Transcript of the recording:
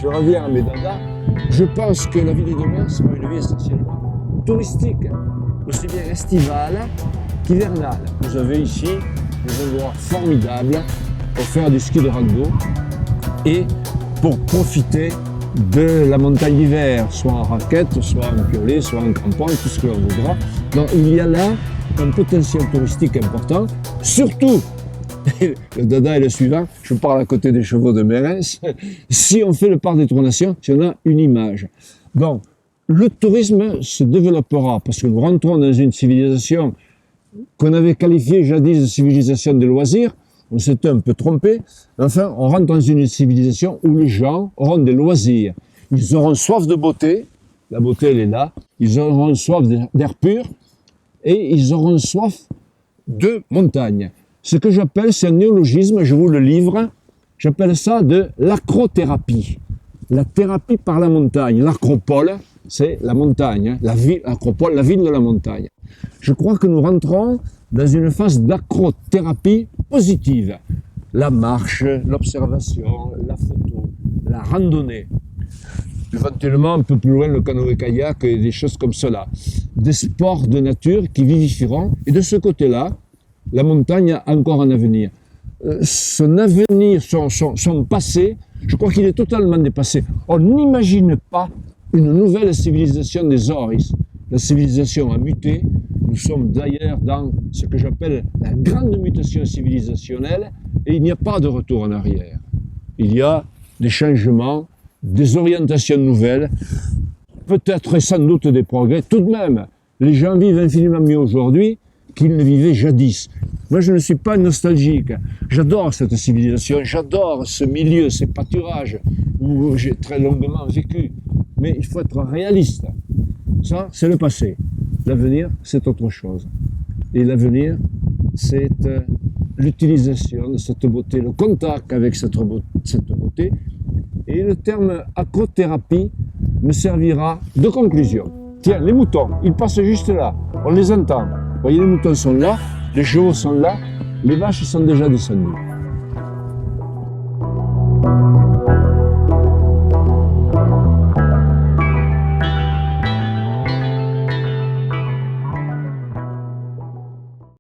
je reviens à mes dadas, je pense que la vie de demain sera une vie essentiellement touristique, aussi bien estivale qu'hivernale. Vous avez ici des endroits formidables pour faire du ski de rando et pour profiter de la montagne d'hiver, soit en raquette, soit en piolet, soit en crampon, tout ce que l'on voudra. Donc il y a là un potentiel touristique important, surtout, le dada est le suivant, je parle à côté des chevaux de Mérens, si on fait le parc des Trois Nations, si on a une image. Donc, le tourisme se développera parce que nous rentrons dans une civilisation qu'on avait qualifiée jadis de civilisation des loisirs. On s'était un peu trompé. Enfin, on rentre dans une civilisation où les gens auront des loisirs. Ils auront soif de beauté. La beauté, elle est là. Ils auront soif d'air pur. Et ils auront soif de montagne. Ce que j'appelle, c'est un néologisme, je vous le livre. J'appelle ça de l'acrothérapie. La thérapie par la montagne. L'acropole, c'est la montagne. Hein, la ville, l'acropole, la ville de la montagne. Je crois que nous rentrons dans une phase d'acrothérapie positive. La marche, l'observation, la photo, la randonnée. Éventuellement, un peu plus loin, le canoë-kayak et des choses comme cela. Des sports de nature qui vivifieront. Et de ce côté-là, la montagne a encore un avenir. Son avenir, son passé, je crois qu'il est totalement dépassé. On n'imagine pas une nouvelle civilisation des Auris. La civilisation a muté. Nous sommes d'ailleurs dans ce que j'appelle la grande mutation civilisationnelle et il n'y a pas de retour en arrière. Il y a des changements, des orientations nouvelles, peut-être et sans doute des progrès. Tout de même, les gens vivent infiniment mieux aujourd'hui qu'ils ne vivaient jadis. Moi, je ne suis pas nostalgique. J'adore cette civilisation, j'adore ce milieu, ces pâturages où j'ai très longuement vécu. Mais il faut être réaliste. Ça, c'est le passé. L'avenir, c'est autre chose. Et l'avenir, c'est l'utilisation de cette beauté, le contact avec cette beauté. Et le terme acrothérapie me servira de conclusion. Tiens, les moutons, ils passent juste là. On les entend. Vous voyez, les moutons sont là, les chevaux sont là, les vaches sont déjà descendues.